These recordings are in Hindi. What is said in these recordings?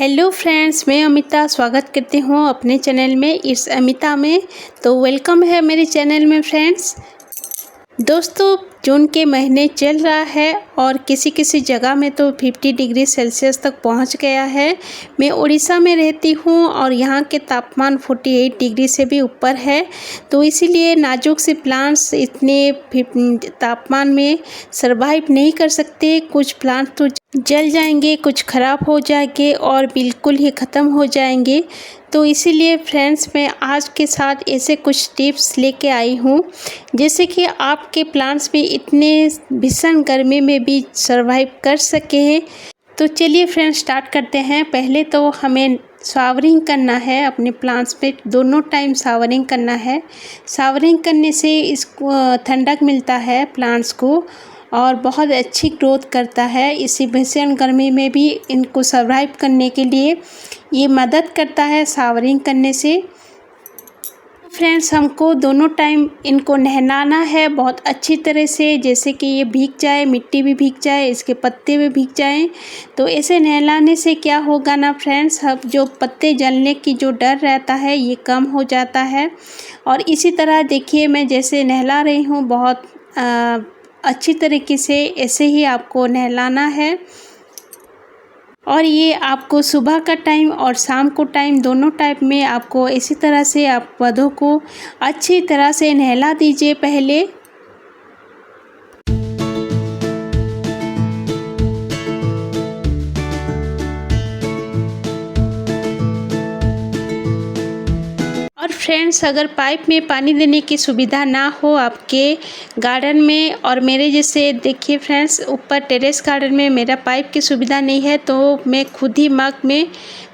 हेलो फ्रेंड्स, मैं अमिता स्वागत करती हूँ अपने चैनल में इस अमिता में। तो वेलकम है मेरे चैनल में फ्रेंड्स। दोस्तों, जून के महीने चल रहा है और किसी किसी जगह में तो 50 डिग्री सेल्सियस तक पहुंच गया है। मैं उड़ीसा में रहती हूं और यहां के तापमान 48 डिग्री से भी ऊपर है। तो इसीलिए नाजुक से प्लांट्स इतने तापमान में सरवाइव नहीं कर सकते। कुछ प्लांट तो जल जाएंगे, कुछ ख़राब हो जाएंगे और बिल्कुल ही ख़त्म हो जाएंगे। तो इसीलिए फ्रेंड्स, मैं आज के साथ ऐसे कुछ टिप्स लेके आई हूँ जैसे कि आपके प्लांट्स भी इतने भीषण गर्मी में भी सरवाइव कर सके हैं। तो चलिए फ्रेंड्स, स्टार्ट करते हैं। पहले तो हमें शावरिंग करना है अपने प्लांट्स पे, दोनों टाइम शावरिंग करना है। शावरिंग करने से इसको ठंडक मिलता है प्लांट्स को और बहुत अच्छी ग्रोथ करता है। इसी भीषण गर्मी में भी इनको सर्वाइव करने के लिए ये मदद करता है शावरिंग करने से। फ्रेंड्स, हमको दोनों टाइम इनको नहलाना है बहुत अच्छी तरह से, जैसे कि ये भीग जाए, मिट्टी भी भीग जाए, इसके पत्ते भी भीग जाएं। तो ऐसे नहलाने से क्या होगा ना फ्रेंड्स, अब जो पत्ते जलने की जो डर रहता है ये कम हो जाता है। और इसी तरह देखिए, मैं जैसे नहला रही हूँ बहुत अच्छी तरीके से, ऐसे ही आपको नहलाना है। और ये आपको सुबह का टाइम और शाम को टाइम दोनों टाइम में आपको इसी तरह से आप पौधों को अच्छी तरह से नहला दीजिए पहले। और फ्रेंड्स, अगर पाइप में पानी देने की सुविधा ना हो आपके गार्डन में, और मेरे जैसे देखिए फ्रेंड्स, ऊपर टेरेस गार्डन में मेरा पाइप की सुविधा नहीं है, तो मैं खुद ही मग में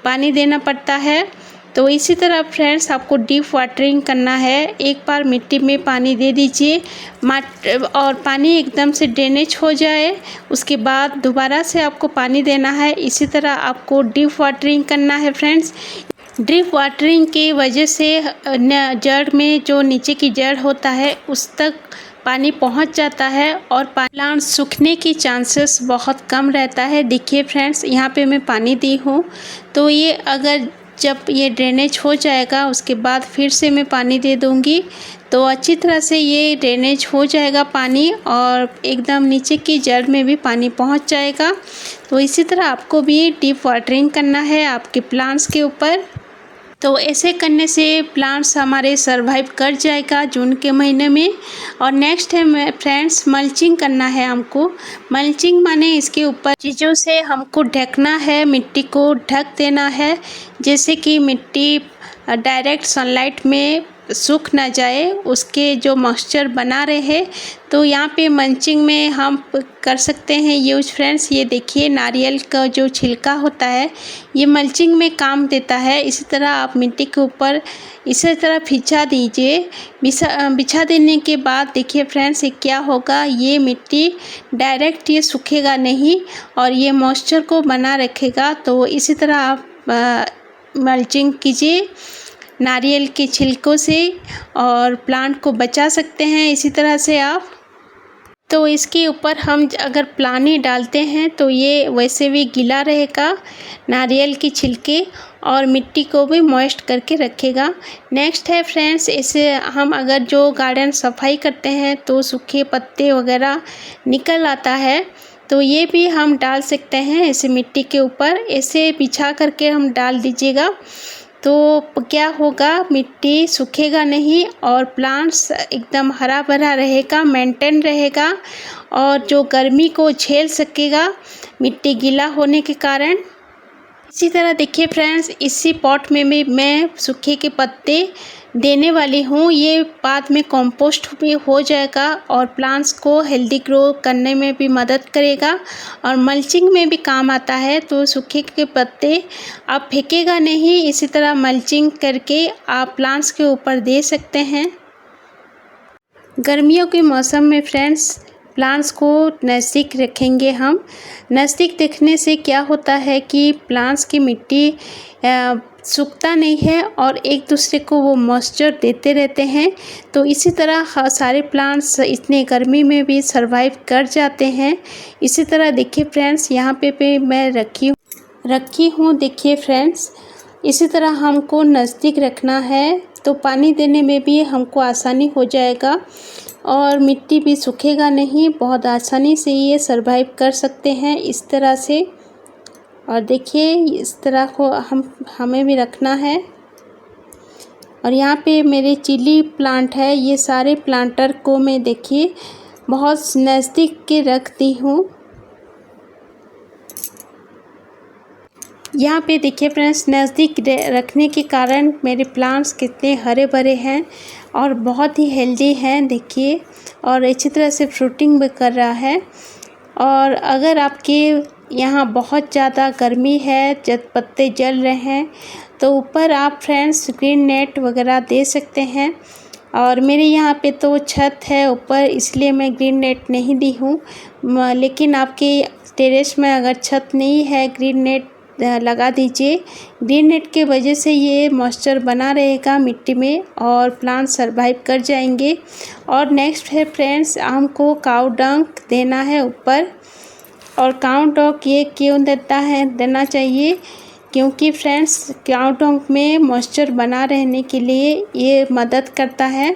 पानी देना पड़ता है। तो इसी तरह फ्रेंड्स, आपको डीप वाटरिंग करना है। एक बार मिट्टी में पानी दे दीजिए और पानी एकदम से ड्रेनेज हो जाए, उसके बाद दोबारा से आपको पानी देना है। इसी तरह आपको डीप वाटरिंग करना है फ्रेंड्स। ड्रिप वाटरिंग की वजह से जड़ में जो नीचे की जड़ होता है उस तक पानी पहुंच जाता है और प्लांट सूखने की चांसेस बहुत कम रहता है। देखिए फ्रेंड्स, यहाँ पे मैं पानी दी हूँ, तो ये अगर जब ये ड्रेनेज हो जाएगा उसके बाद फिर से मैं पानी दे दूँगी तो अच्छी तरह से ये ड्रेनेज हो जाएगा पानी और एकदम नीचे की जड़ में भी पानी पहुंच जाएगा। तो इसी तरह आपको भी डीप वाटरिंग करना है आपके प्लांट्स के ऊपर। तो ऐसे करने से प्लांट्स हमारे सरवाइव कर जाएगा जून के महीने में। और नेक्स्ट है फ्रेंड्स, मल्चिंग करना है हमको। मल्चिंग माने इसके ऊपर चीज़ों से हमको ढकना है, मिट्टी को ढक देना है, जैसे कि मिट्टी डायरेक्ट सनलाइट में सूख ना जाए, उसके जो मॉइस्चर बना रहे। तो यहाँ पे मल्चिंग में हम कर सकते हैं यूज फ्रेंड्स। ये देखिए, नारियल का जो छिलका होता है ये मल्चिंग में काम देता है। इसी तरह आप मिट्टी के ऊपर इसी तरह बिछा दीजिए। बिछा देने के बाद देखिए फ्रेंड्स, ये क्या होगा, ये मिट्टी डायरेक्ट ये सूखेगा नहीं और ये मॉइस्चर को बना रखेगा। तो इसी तरह आप मल्चिंग कीजिए नारियल के छिलकों से और प्लांट को बचा सकते हैं इसी तरह से आप। तो इसके ऊपर हम अगर पानी डालते हैं तो ये वैसे भी गीला रहेगा, नारियल की छिलके और मिट्टी को भी मॉइस्ट करके रखेगा। नेक्स्ट है फ्रेंड्स, ऐसे हम अगर जो गार्डन सफाई करते हैं तो सूखे पत्ते वगैरह निकल आता है, तो ये भी हम डाल सकते हैं ऐसे मिट्टी के ऊपर। ऐसे बिछा करके हम डाल दीजिएगा तो क्या होगा, मिट्टी सूखेगा नहीं और प्लांट्स एकदम हरा भरा रहेगा, मेंटेन रहेगा और जो गर्मी को झेल सकेगा मिट्टी गीला होने के कारण। इसी तरह देखिए फ्रेंड्स, इसी पॉट में भी मैं सूखे के पत्ते देने वाली हूँ। ये बाद में कंपोस्ट भी हो जाएगा और प्लांट्स को हेल्दी ग्रो करने में भी मदद करेगा और मल्चिंग में भी काम आता है। तो सूखे के पत्ते आप फेंकेगा नहीं, इसी तरह मल्चिंग करके आप प्लांट्स के ऊपर दे सकते हैं। गर्मियों के मौसम में फ्रेंड्स, प्लांट्स को नज़दीक रखेंगे हम। नज़दीक देखने से क्या होता है कि प्लांट्स की मिट्टी सूखता नहीं है और एक दूसरे को वो मॉइस्चर देते रहते हैं। तो इसी तरह सारे प्लांट्स इतने गर्मी में भी सरवाइव कर जाते हैं। इसी तरह देखिए फ्रेंड्स, यहाँ पे मैं रखी हूँ रखी हूँ। देखिए फ्रेंड्स, इसी तरह हमको नज़दीक रखना है तो पानी देने में भी हमको आसानी हो जाएगा और मिट्टी भी सूखेगा नहीं। बहुत आसानी से ये सरवाइव कर सकते हैं इस तरह से। और देखिए इस तरह को हमें भी रखना है। और यहाँ पे मेरे चिली प्लांट है, ये सारे प्लांटर को मैं देखिए बहुत नज़दीक के रखती हूँ। यहाँ पे देखिए फ्रेंड्स, नज़दीक रखने के कारण मेरे प्लांट्स कितने हरे भरे हैं और बहुत ही हेल्दी हैं देखिए, और अच्छी तरह से फ्रूटिंग भी कर रहा है। और अगर आपके यहाँ बहुत ज़्यादा गर्मी है, जब पत्ते जल रहे हैं, तो ऊपर आप फ्रेंड्स ग्रीन नेट वगैरह दे सकते हैं। और मेरे यहाँ पे तो छत है ऊपर, इसलिए मैं ग्रीन नेट नहीं दी हूँ। लेकिन आपके टेरेस में अगर छत नहीं है, ग्रीन नेट लगा दीजिए। ग्रीन नेट के वजह से ये मॉइस्चर बना रहेगा मिट्टी में और प्लांट सरवाइव कर जाएंगे। और नेक्स्ट है फ्रेंड्स, हमको काऊ डंग देना है ऊपर। और काऊ डंग ये क्यों देना चाहिए, क्योंकि फ्रेंड्स काऊ डंग में मॉइस्चर बना रहने के लिए ये मदद करता है।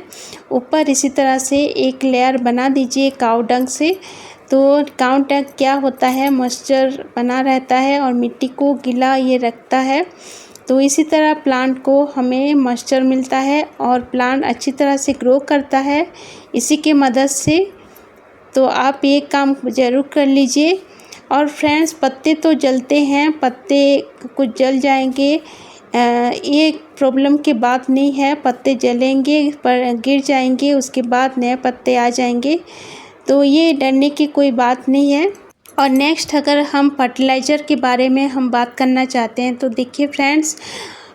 ऊपर इसी तरह से एक लेयर बना दीजिए काऊ डंग से, तो काऊ डंग क्या होता है, मॉइस्चर बना रहता है और मिट्टी को गीला ये रखता है। तो इसी तरह प्लांट को हमें मॉइस्चर मिलता है और प्लांट अच्छी तरह से ग्रो करता है इसी की मदद से। तो आप ये काम ज़रूर कर लीजिए। और फ्रेंड्स, पत्ते तो जलते हैं, पत्ते कुछ जल जाएंगे, ये प्रॉब्लम की बात नहीं है। पत्ते जलेंगे पर गिर जाएंगे, उसके बाद नए पत्ते आ जाएंगे, तो ये डरने की कोई बात नहीं है। और नेक्स्ट अगर हम फर्टिलाइज़र के बारे में हम बात करना चाहते हैं, तो देखिए फ्रेंड्स,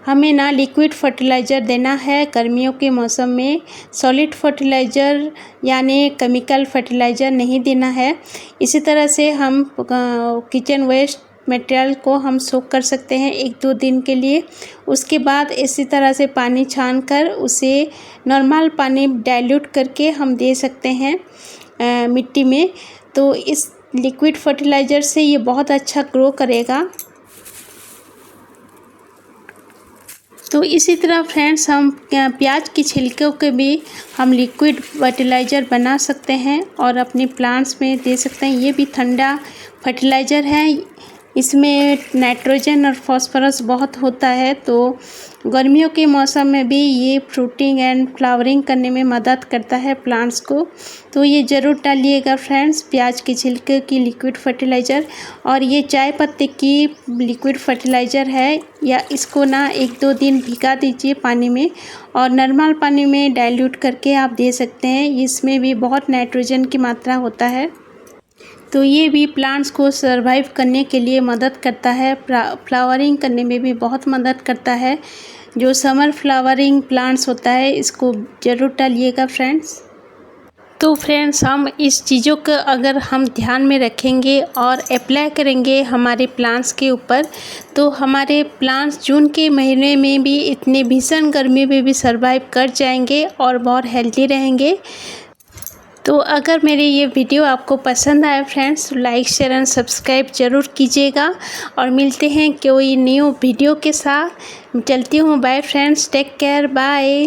हमें ना लिक्विड फर्टिलाइज़र देना है गर्मियों के मौसम में। सॉलिड फर्टिलाइज़र यानी केमिकल फर्टिलाइज़र नहीं देना है। इसी तरह से हम किचन वेस्ट मटेरियल को हम सोक कर सकते हैं 1-2 दिन के लिए। उसके बाद इसी तरह से पानी छान कर उसे नॉर्मल पानी डाइल्यूट करके हम दे सकते हैं मिट्टी में। तो इस लिक्विड फर्टिलाइज़र से ये बहुत अच्छा ग्रो करेगा। तो इसी तरह फ्रेंड्स, हम प्याज की छिलकों के भी हम लिक्विड फर्टिलाइज़र बना सकते हैं और अपने प्लांट्स में दे सकते हैं। ये भी ठंडा फर्टिलाइज़र है, इसमें नाइट्रोजन और फॉस्फोरस बहुत होता है, तो गर्मियों के मौसम में भी ये फ्रूटिंग एंड फ्लावरिंग करने में मदद करता है प्लांट्स को। तो ये ज़रूर डालिएगा फ्रेंड्स, प्याज के छिलके की लिक्विड फर्टिलाइज़र। और ये चाय पत्ती की लिक्विड फर्टिलाइज़र है, या इसको ना 1-2 दिन भिगा दीजिए पानी में और नॉर्मल पानी में डाइल्यूट करके आप दे सकते हैं। इसमें भी बहुत नाइट्रोजन की मात्रा होता है, तो ये भी प्लांट्स को सरवाइव करने के लिए मदद करता है। फ्लावरिंग करने में भी बहुत मदद करता है। जो समर फ्लावरिंग प्लांट्स होता है, इसको ज़रूर डालिएगा फ्रेंड्स। तो फ्रेंड्स, हम इस चीज़ों का अगर हम ध्यान में रखेंगे और अप्लाई करेंगे हमारे प्लांट्स के ऊपर, तो हमारे प्लांट्स जून के महीने में भी इतने भीषण गर्मी में भी सरवाइव कर जाएंगे और बहुत हेल्दी रहेंगे। तो अगर मेरी ये वीडियो आपको पसंद आए फ्रेंड्स, तो लाइक शेयर एंड सब्सक्राइब ज़रूर कीजिएगा। और मिलते हैं कोई न्यू वीडियो के साथ। चलती हूँ, bye friends, take care, bye.